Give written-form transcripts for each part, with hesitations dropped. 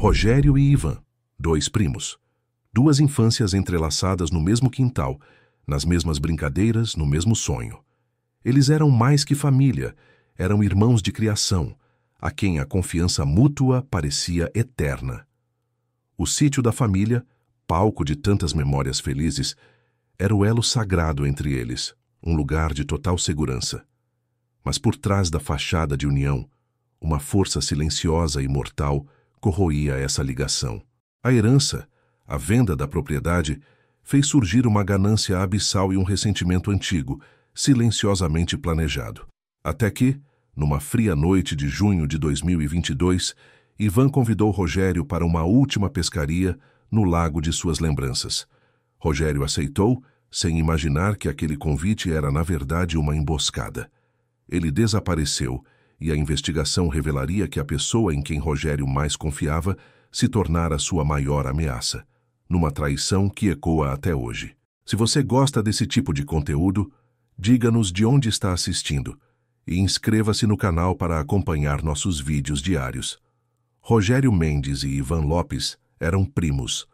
Rogério e Ivan, dois primos. Duas infâncias entrelaçadas no mesmo quintal, nas mesmas brincadeiras, no mesmo sonho. Eles eram mais que família, eram irmãos de criação, a quem a confiança mútua parecia eterna. O sítio da família, palco de tantas memórias felizes, era o elo sagrado entre eles, um lugar de total segurança. Mas por trás da fachada de união, uma força silenciosa e mortal corroía essa ligação. A herança, a venda da propriedade, fez surgir uma ganância abissal e um ressentimento antigo, silenciosamente planejado. Até que, numa fria noite de junho de 2022, Ivan convidou Rogério para uma última pescaria no lago de suas lembranças. Rogério aceitou, sem imaginar que aquele convite era, na verdade, uma emboscada. Ele desapareceu, e a investigação revelaria que a pessoa em quem Rogério mais confiava se tornara sua maior ameaça, numa traição que ecoa até hoje. Se você gosta desse tipo de conteúdo, diga-nos de onde está assistindo e inscreva-se no canal para acompanhar nossos vídeos diários. Rogério Mendes e Ivan Lopes eram primos.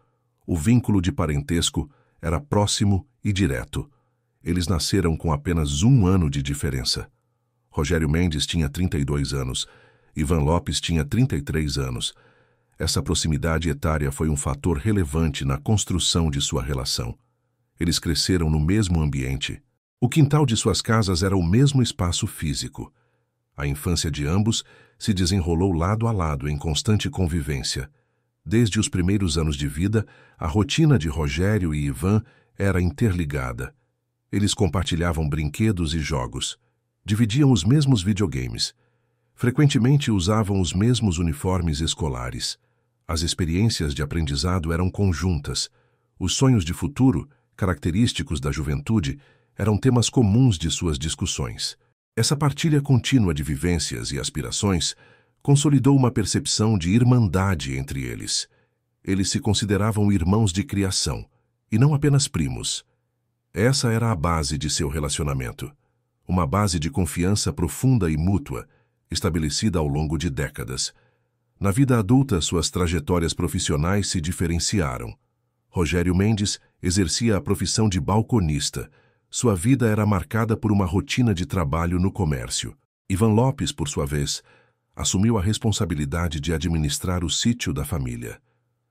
O vínculo de parentesco era próximo e direto. Eles nasceram com apenas 1 ano de diferença. Rogério Mendes tinha 32 anos, Ivan Lopes tinha 33 anos. Essa proximidade etária foi um fator relevante na construção de sua relação. Eles cresceram no mesmo ambiente. O quintal de suas casas era o mesmo espaço físico. A infância de ambos se desenrolou lado a lado em constante convivência. Desde os primeiros anos de vida, a rotina de Rogério e Ivan era interligada. Eles compartilhavam brinquedos e jogos. Dividiam os mesmos videogames. Frequentemente usavam os mesmos uniformes escolares. As experiências de aprendizado eram conjuntas. Os sonhos de futuro, característicos da juventude, eram temas comuns de suas discussões. Essa partilha contínua de vivências e aspirações consolidou uma percepção de irmandade entre eles. Eles se consideravam irmãos de criação, e não apenas primos. Essa era a base de seu relacionamento. Uma base de confiança profunda e mútua, estabelecida ao longo de décadas. Na vida adulta, suas trajetórias profissionais se diferenciaram. Rogério Mendes exercia a profissão de balconista. Sua vida era marcada por uma rotina de trabalho no comércio. Ivan Lopes, por sua vez, assumiu a responsabilidade de administrar o sítio da família.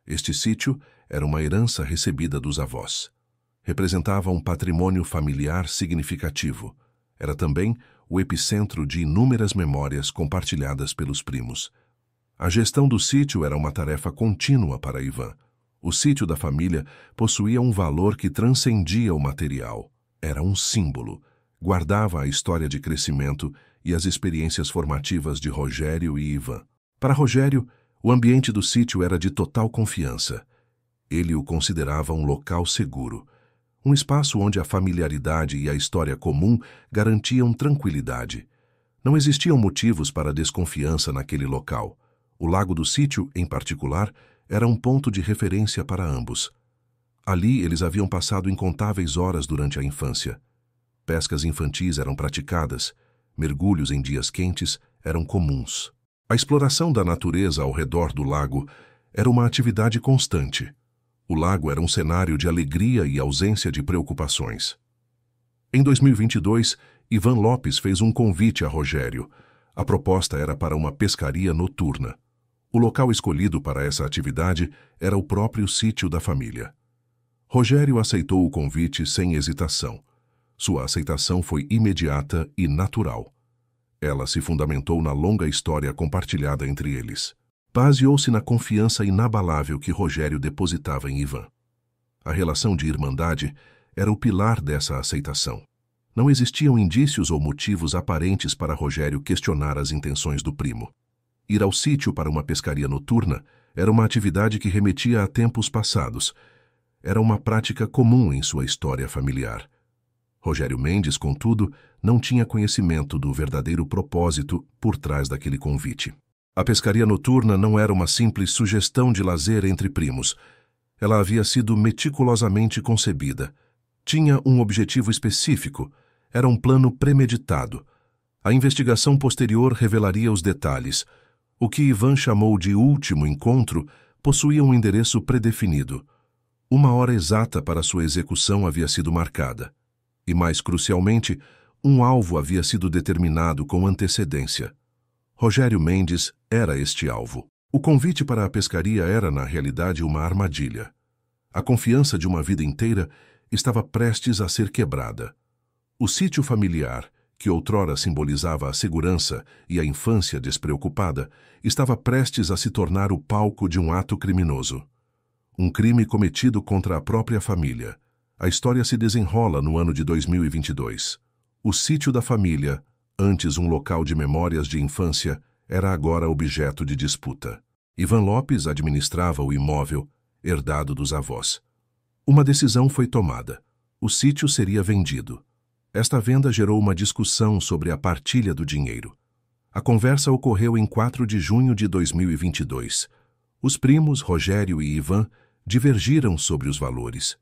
Este sítio era uma herança recebida dos avós. Representava um patrimônio familiar significativo. Era também o epicentro de inúmeras memórias compartilhadas pelos primos. A gestão do sítio era uma tarefa contínua para Ivan. O sítio da família possuía um valor que transcendia o material. Era um símbolo. Guardava a história de crescimento e as experiências formativas de Rogério e Ivan. Para Rogério, o ambiente do sítio era de total confiança. Ele o considerava um local seguro. Um espaço onde a familiaridade e a história comum garantiam tranquilidade. Não existiam motivos para desconfiança naquele local. O lago do sítio, em particular, era um ponto de referência para ambos. Ali eles haviam passado incontáveis horas durante a infância. Pescas infantis eram praticadas, mergulhos em dias quentes eram comuns. A exploração da natureza ao redor do lago era uma atividade constante. O lago era um cenário de alegria e ausência de preocupações. Em 2022, Ivan Lopes fez um convite a Rogério. A proposta era para uma pescaria noturna. O local escolhido para essa atividade era o próprio sítio da família. Rogério aceitou o convite sem hesitação. Sua aceitação foi imediata e natural. Ela se fundamentou na longa história compartilhada entre eles. Baseou-se na confiança inabalável que Rogério depositava em Ivan. A relação de irmandade era o pilar dessa aceitação. Não existiam indícios ou motivos aparentes para Rogério questionar as intenções do primo. Ir ao sítio para uma pescaria noturna era uma atividade que remetia a tempos passados. Era uma prática comum em sua história familiar. Rogério Mendes, contudo, não tinha conhecimento do verdadeiro propósito por trás daquele convite. A pescaria noturna não era uma simples sugestão de lazer entre primos. Ela havia sido meticulosamente concebida. Tinha um objetivo específico. Era um plano premeditado. A investigação posterior revelaria os detalhes. O que Ivan chamou de último encontro possuía um endereço predefinido. Uma hora exata para sua execução havia sido marcada. E, mais crucialmente, um alvo havia sido determinado com antecedência. Rogério Mendes era este alvo. O convite para a pescaria era, na realidade, uma armadilha. A confiança de uma vida inteira estava prestes a ser quebrada. O sítio familiar, que outrora simbolizava a segurança e a infância despreocupada, estava prestes a se tornar o palco de um ato criminoso. Um crime cometido contra a própria família. A história se desenrola no ano de 2022. O sítio da família, antes um local de memórias de infância, era agora objeto de disputa. Ivan Lopes administrava o imóvel, herdado dos avós. Uma decisão foi tomada. O sítio seria vendido. Esta venda gerou uma discussão sobre a partilha do dinheiro. A conversa ocorreu em 4 de junho de 2022. Os primos, Rogério e Ivan, divergiram sobre os valores.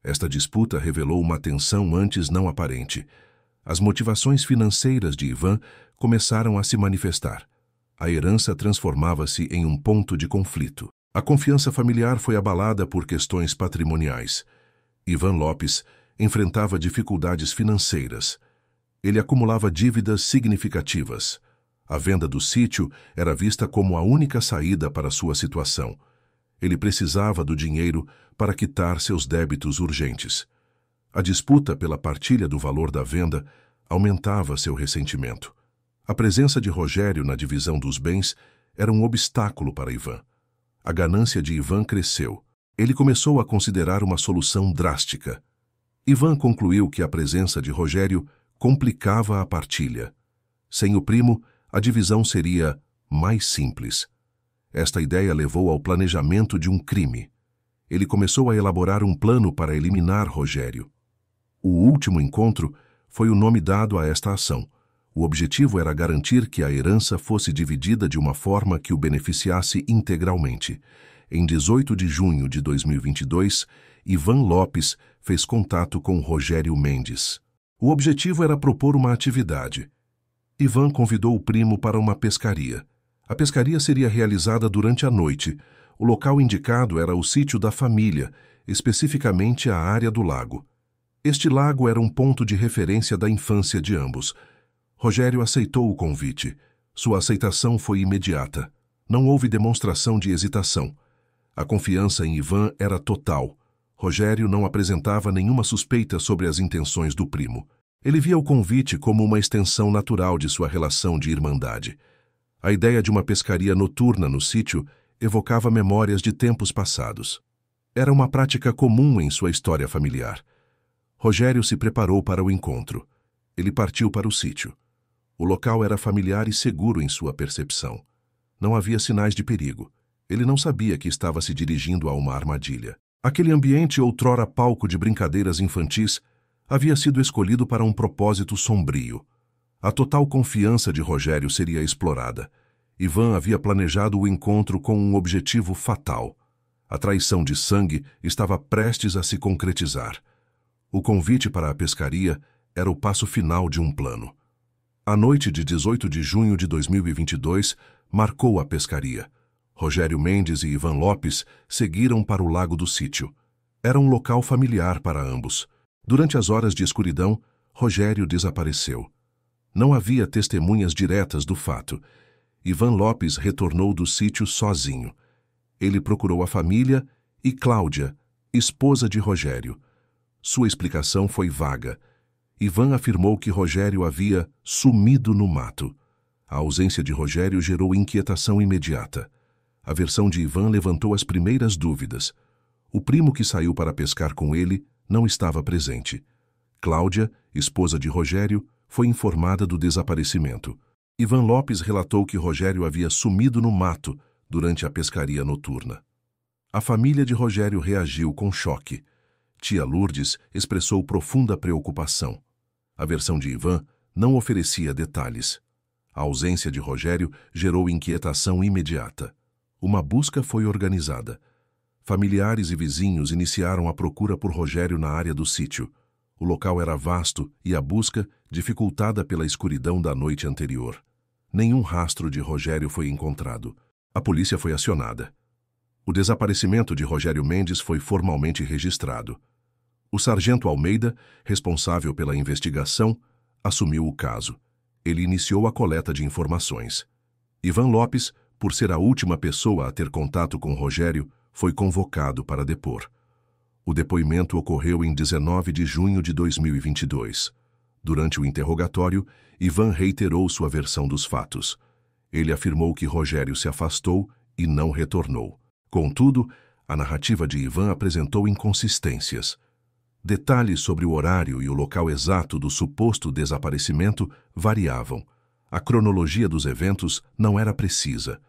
Esta disputa revelou uma tensão antes não aparente. As motivações financeiras de Ivan começaram a se manifestar. A herança transformava-se em um ponto de conflito. A confiança familiar foi abalada por questões patrimoniais. Ivan Lopes enfrentava dificuldades financeiras. Ele acumulava dívidas significativas. A venda do sítio era vista como a única saída para sua situação. Ele precisava do dinheiro para quitar seus débitos urgentes. A disputa pela partilha do valor da venda aumentava seu ressentimento. A presença de Rogério na divisão dos bens era um obstáculo para Ivan. A ganância de Ivan cresceu. Ele começou a considerar uma solução drástica. Ivan concluiu que a presença de Rogério complicava a partilha. Sem o primo, a divisão seria mais simples. Esta ideia levou ao planejamento de um crime. Ele começou a elaborar um plano para eliminar Rogério. O último encontro foi o nome dado a esta ação. O objetivo era garantir que a herança fosse dividida de uma forma que o beneficiasse integralmente. Em 18 de junho de 2022, Ivan Lopes fez contato com Rogério Mendes. O objetivo era propor uma atividade. Ivan convidou o primo para uma pescaria. A pescaria seria realizada durante a noite. O local indicado era o sítio da família, especificamente a área do lago. Este lago era um ponto de referência da infância de ambos. Rogério aceitou o convite. Sua aceitação foi imediata. Não houve demonstração de hesitação. A confiança em Ivan era total. Rogério não apresentava nenhuma suspeita sobre as intenções do primo. Ele via o convite como uma extensão natural de sua relação de irmandade. A ideia de uma pescaria noturna no sítio evocava memórias de tempos passados. Era uma prática comum em sua história familiar. Rogério se preparou para o encontro. Ele partiu para o sítio. O local era familiar e seguro em sua percepção. Não havia sinais de perigo. Ele não sabia que estava se dirigindo a uma armadilha. Aquele ambiente, outrora palco de brincadeiras infantis, havia sido escolhido para um propósito sombrio. A total confiança de Rogério seria explorada. Ivan havia planejado o encontro com um objetivo fatal. A traição de sangue estava prestes a se concretizar. O convite para a pescaria era o passo final de um plano. A noite de 18 de junho de 2022 marcou a pescaria. Rogério Mendes e Ivan Lopes seguiram para o lago do sítio. Era um local familiar para ambos. Durante as horas de escuridão, Rogério desapareceu. Não havia testemunhas diretas do fato. Ivan Lopes retornou do sítio sozinho. Ele procurou a família e Cláudia, esposa de Rogério. Sua explicação foi vaga. Ivan afirmou que Rogério havia sumido no mato. A ausência de Rogério gerou inquietação imediata. A versão de Ivan levantou as primeiras dúvidas. O primo que saiu para pescar com ele não estava presente. Cláudia, esposa de Rogério, foi informada do desaparecimento. Ivan Lopes relatou que Rogério havia sumido no mato durante a pescaria noturna. A família de Rogério reagiu com choque. Tia Lourdes expressou profunda preocupação. A versão de Ivan não oferecia detalhes. A ausência de Rogério gerou inquietação imediata. Uma busca foi organizada. Familiares e vizinhos iniciaram a procura por Rogério na área do sítio. O local era vasto e a busca dificultada pela escuridão da noite anterior. Nenhum rastro de Rogério foi encontrado. A polícia foi acionada. O desaparecimento de Rogério Mendes foi formalmente registrado. O sargento Almeida, responsável pela investigação, assumiu o caso. Ele iniciou a coleta de informações. Ivan Lopes, por ser a última pessoa a ter contato com Rogério, foi convocado para depor. O depoimento ocorreu em 19 de junho de 2022. Durante o interrogatório, Ivan reiterou sua versão dos fatos. Ele afirmou que Rogério se afastou e não retornou. Contudo, a narrativa de Ivan apresentou inconsistências. Detalhes sobre o horário e o local exato do suposto desaparecimento variavam. A cronologia dos eventos não era precisa.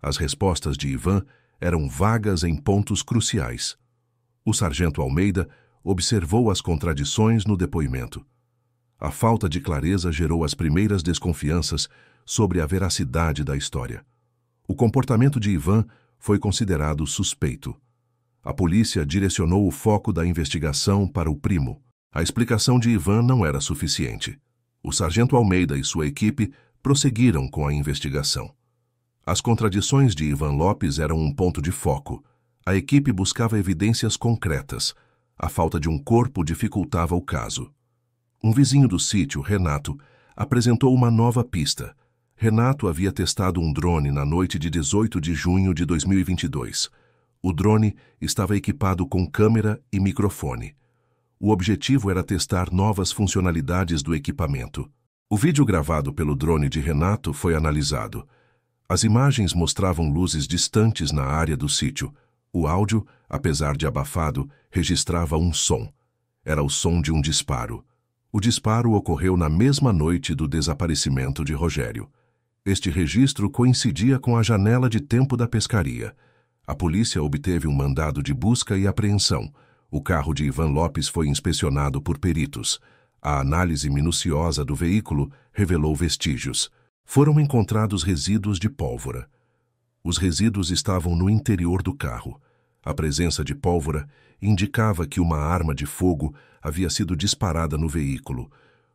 As respostas de Ivan eram vagas em pontos cruciais. O sargento Almeida observou as contradições no depoimento. A falta de clareza gerou as primeiras desconfianças sobre a veracidade da história. O comportamento de Ivan foi considerado suspeito. A polícia direcionou o foco da investigação para o primo. A explicação de Ivan não era suficiente. O sargento Almeida e sua equipe prosseguiram com a investigação. As contradições de Ivan Lopes eram um ponto de foco. A equipe buscava evidências concretas. A falta de um corpo dificultava o caso. Um vizinho do sítio, Renato, apresentou uma nova pista. Renato havia testado um drone na noite de 18 de junho de 2022. O drone estava equipado com câmera e microfone. O objetivo era testar novas funcionalidades do equipamento. O vídeo gravado pelo drone de Renato foi analisado. As imagens mostravam luzes distantes na área do sítio. O áudio, apesar de abafado, registrava um som. Era o som de um disparo. O disparo ocorreu na mesma noite do desaparecimento de Rogério. Este registro coincidia com a janela de tempo da pescaria. A polícia obteve um mandado de busca e apreensão. O carro de Ivan Lopes foi inspecionado por peritos. A análise minuciosa do veículo revelou vestígios. Foram encontrados resíduos de pólvora. Os resíduos estavam no interior do carro. A presença de pólvora indicava que uma arma de fogo havia sido disparada no veículo,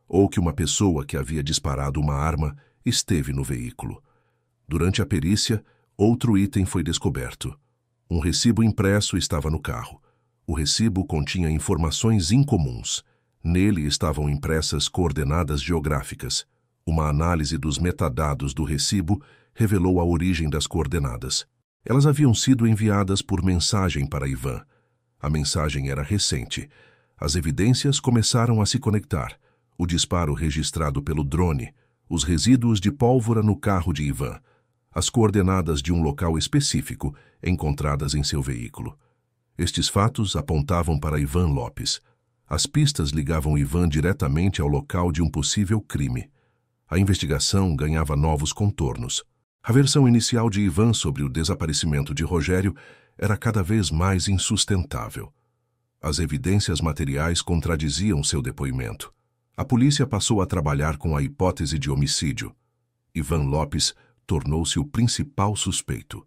ou que uma pessoa que havia disparado uma arma esteve no veículo. Durante a perícia, outro item foi descoberto. Um recibo impresso estava no carro. O recibo continha informações incomuns. Nele estavam impressas coordenadas geográficas. Uma análise dos metadados do recibo revelou a origem das coordenadas. Elas haviam sido enviadas por mensagem para Ivan. A mensagem era recente. As evidências começaram a se conectar. O disparo registrado pelo drone, os resíduos de pólvora no carro de Ivan, as coordenadas de um local específico encontradas em seu veículo. Estes fatos apontavam para Ivan Lopes. As pistas ligavam Ivan diretamente ao local de um possível crime. A investigação ganhava novos contornos. A versão inicial de Ivan sobre o desaparecimento de Rogério era cada vez mais insustentável. As evidências materiais contradiziam seu depoimento. A polícia passou a trabalhar com a hipótese de homicídio. Ivan Lopes tornou-se o principal suspeito.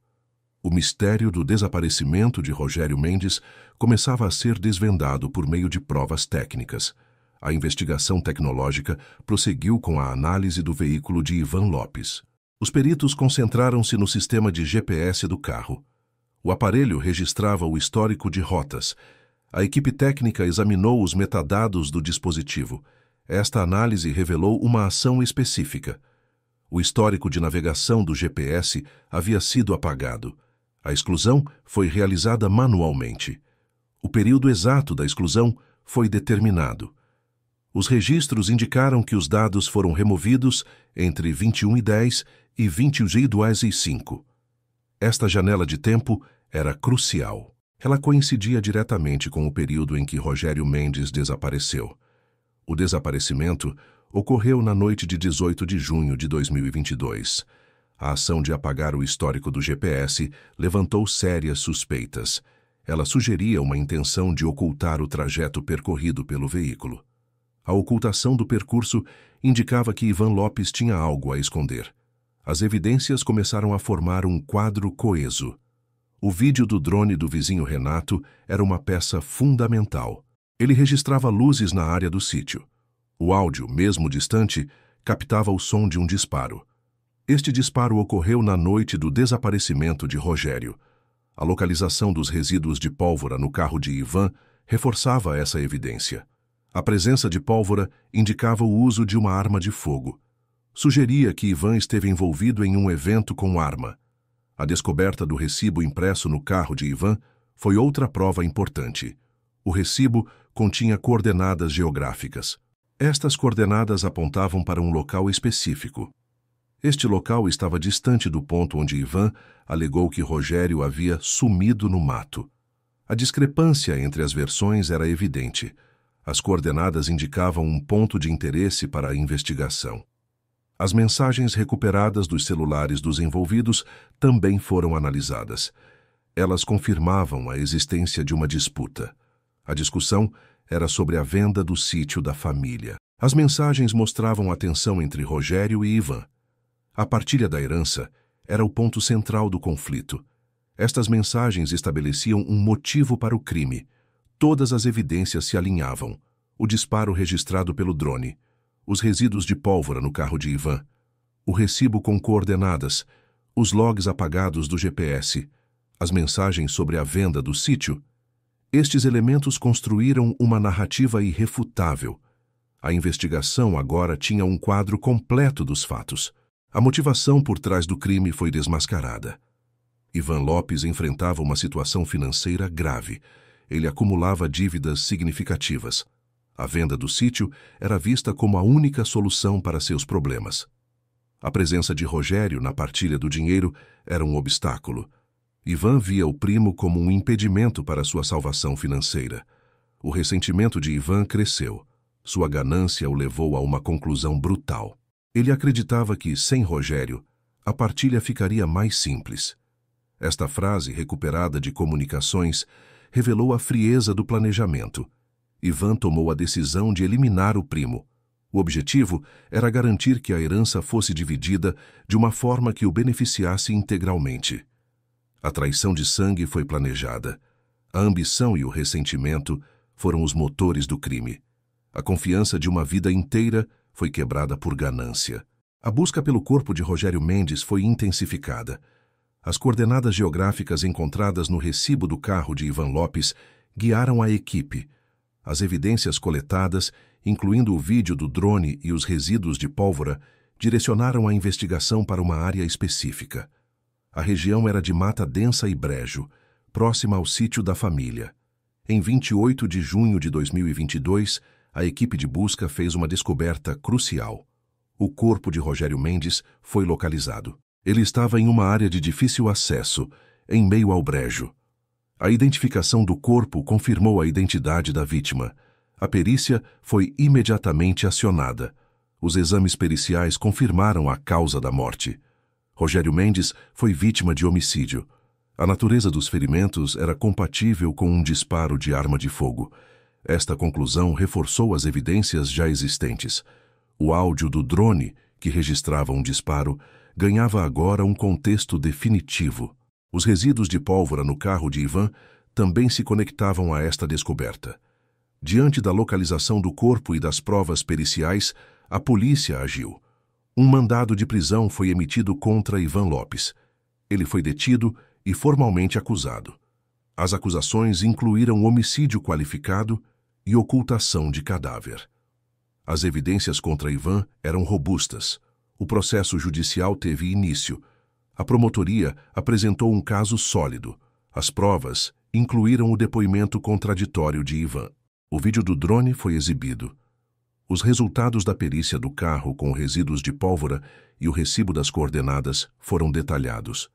O mistério do desaparecimento de Rogério Mendes começava a ser desvendado por meio de provas técnicas. A investigação tecnológica prosseguiu com a análise do veículo de Ivan Lopes. Os peritos concentraram-se no sistema de GPS do carro. O aparelho registrava o histórico de rotas. A equipe técnica examinou os metadados do dispositivo. Esta análise revelou uma ação específica. O histórico de navegação do GPS havia sido apagado. A exclusão foi realizada manualmente. O período exato da exclusão foi determinado. Os registros indicaram que os dados foram removidos entre 21:10 e 22:05. Esta janela de tempo era crucial. Ela coincidia diretamente com o período em que Rogério Mendes desapareceu. O desaparecimento ocorreu na noite de 18 de junho de 2022. A ação de apagar o histórico do GPS levantou sérias suspeitas. Ela sugeria uma intenção de ocultar o trajeto percorrido pelo veículo. A ocultação do percurso indicava que Ivan Lopes tinha algo a esconder. As evidências começaram a formar um quadro coeso. O vídeo do drone do vizinho Renato era uma peça fundamental. Ele registrava luzes na área do sítio. O áudio, mesmo distante, captava o som de um disparo. Este disparo ocorreu na noite do desaparecimento de Rogério. A localização dos resíduos de pólvora no carro de Ivan reforçava essa evidência. A presença de pólvora indicava o uso de uma arma de fogo. Sugeria que Ivan esteve envolvido em um evento com arma. A descoberta do recibo impresso no carro de Ivan foi outra prova importante. O recibo continha coordenadas geográficas. Estas coordenadas apontavam para um local específico. Este local estava distante do ponto onde Ivan alegou que Rogério havia sumido no mato. A discrepância entre as versões era evidente. As coordenadas indicavam um ponto de interesse para a investigação. As mensagens recuperadas dos celulares dos envolvidos também foram analisadas. Elas confirmavam a existência de uma disputa. A discussão era sobre a venda do sítio da família. As mensagens mostravam a tensão entre Rogério e Ivan. A partilha da herança era o ponto central do conflito. Estas mensagens estabeleciam um motivo para o crime. Todas as evidências se alinhavam. O disparo registrado pelo drone, os resíduos de pólvora no carro de Ivan, o recibo com coordenadas, os logs apagados do GPS, as mensagens sobre a venda do sítio. Estes elementos construíram uma narrativa irrefutável. A investigação agora tinha um quadro completo dos fatos. A motivação por trás do crime foi desmascarada. Ivan Lopes enfrentava uma situação financeira grave. Ele acumulava dívidas significativas. A venda do sítio era vista como a única solução para seus problemas. A presença de Rogério na partilha do dinheiro era um obstáculo. Ivan via o primo como um impedimento para sua salvação financeira. O ressentimento de Ivan cresceu. Sua ganância o levou a uma conclusão brutal. Ele acreditava que, sem Rogério, a partilha ficaria mais simples. Esta frase, recuperada de comunicações, revelou a frieza do planejamento. Ivan tomou a decisão de eliminar o primo. O objetivo era garantir que a herança fosse dividida de uma forma que o beneficiasse integralmente. A traição de sangue foi planejada. A ambição e o ressentimento foram os motores do crime. A confiança de uma vida inteira foi quebrada por ganância. A busca pelo corpo de Rogério Mendes foi intensificada. As coordenadas geográficas encontradas no recibo do carro de Ivan Lopes guiaram a equipe. As evidências coletadas, incluindo o vídeo do drone e os resíduos de pólvora, direcionaram a investigação para uma área específica. A região era de mata densa e brejo, próxima ao sítio da família. Em 28 de junho de 2022, a equipe de busca fez uma descoberta crucial. O corpo de Rogério Mendes foi localizado. Ele estava em uma área de difícil acesso, em meio ao brejo. A identificação do corpo confirmou a identidade da vítima. A perícia foi imediatamente acionada. Os exames periciais confirmaram a causa da morte. Rogério Mendes foi vítima de homicídio. A natureza dos ferimentos era compatível com um disparo de arma de fogo. Esta conclusão reforçou as evidências já existentes. O áudio do drone, que registrava um disparo, ganhava agora um contexto definitivo. Os resíduos de pólvora no carro de Ivan também se conectavam a esta descoberta. Diante da localização do corpo e das provas periciais, a polícia agiu. Um mandado de prisão foi emitido contra Ivan Lopes. Ele foi detido e formalmente acusado. As acusações incluíram homicídio qualificado e ocultação de cadáver. As evidências contra Ivan eram robustas. O processo judicial teve início. A promotoria apresentou um caso sólido. As provas incluíram o depoimento contraditório de Ivan. O vídeo do drone foi exibido. Os resultados da perícia do carro com resíduos de pólvora e o recibo das coordenadas foram detalhados.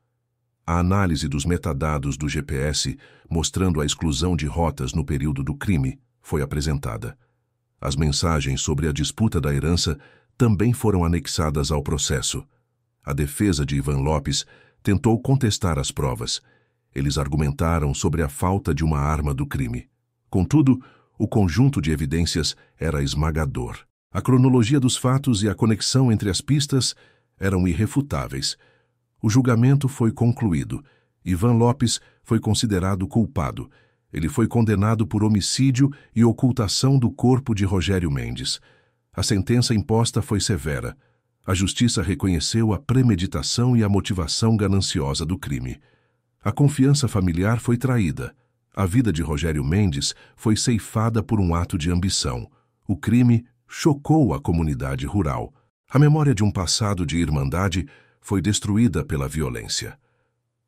A análise dos metadados do GPS, mostrando a exclusão de rotas no período do crime, foi apresentada. As mensagens sobre a disputa da herança também foram anexadas ao processo. A defesa de Ivan Lopes tentou contestar as provas. Eles argumentaram sobre a falta de uma arma do crime. Contudo, o conjunto de evidências era esmagador. A cronologia dos fatos e a conexão entre as pistas eram irrefutáveis. O julgamento foi concluído. Ivan Lopes foi considerado culpado. Ele foi condenado por homicídio e ocultação do corpo de Rogério Mendes. A sentença imposta foi severa. A justiça reconheceu a premeditação e a motivação gananciosa do crime. A confiança familiar foi traída. A vida de Rogério Mendes foi ceifada por um ato de ambição. O crime chocou a comunidade rural. A memória de um passado de irmandade foi destruída pela violência.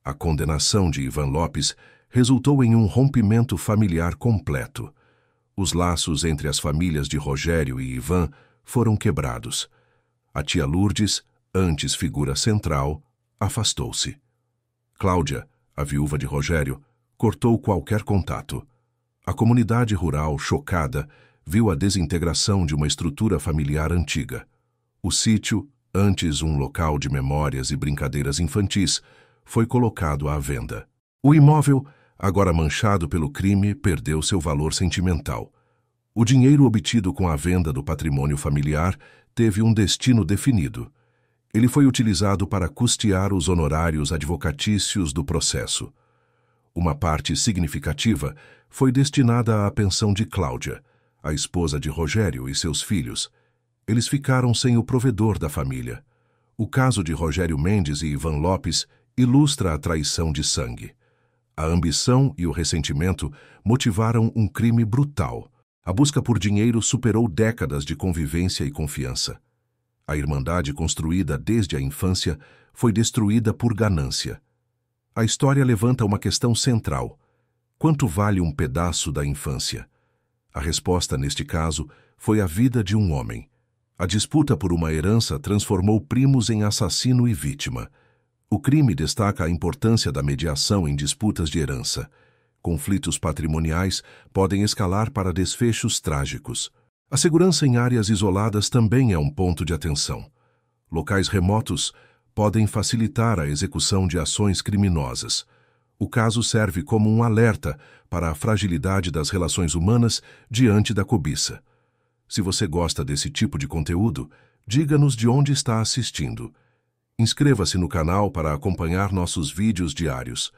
A condenação de Ivan Lopes resultou em um rompimento familiar completo. Os laços entre as famílias de Rogério e Ivan foram quebrados. A tia Lourdes, antes figura central, afastou-se. Cláudia, a viúva de Rogério, cortou qualquer contato. A comunidade rural, chocada, viu a desintegração de uma estrutura familiar antiga. O sítio, antes um local de memórias e brincadeiras infantis, foi colocado à venda. O imóvel, agora manchado pelo crime, perdeu seu valor sentimental. O dinheiro obtido com a venda do patrimônio familiar teve um destino definido. Ele foi utilizado para custear os honorários advocatícios do processo. Uma parte significativa foi destinada à pensão de Cláudia, a esposa de Rogério e seus filhos. Eles ficaram sem o provedor da família. O caso de Rogério Mendes e Ivan Lopes ilustra a traição de sangue. A ambição e o ressentimento motivaram um crime brutal. A busca por dinheiro superou décadas de convivência e confiança. A irmandade construída desde a infância foi destruída por ganância. A história levanta uma questão central. Quanto vale um pedaço da infância? A resposta, neste caso, foi a vida de um homem. A disputa por uma herança transformou primos em assassino e vítima. O crime destaca a importância da mediação em disputas de herança. Conflitos patrimoniais podem escalar para desfechos trágicos. A segurança em áreas isoladas também é um ponto de atenção. Locais remotos podem facilitar a execução de ações criminosas. O caso serve como um alerta para a fragilidade das relações humanas diante da cobiça. Se você gosta desse tipo de conteúdo, diga-nos de onde está assistindo. Inscreva-se no canal para acompanhar nossos vídeos diários.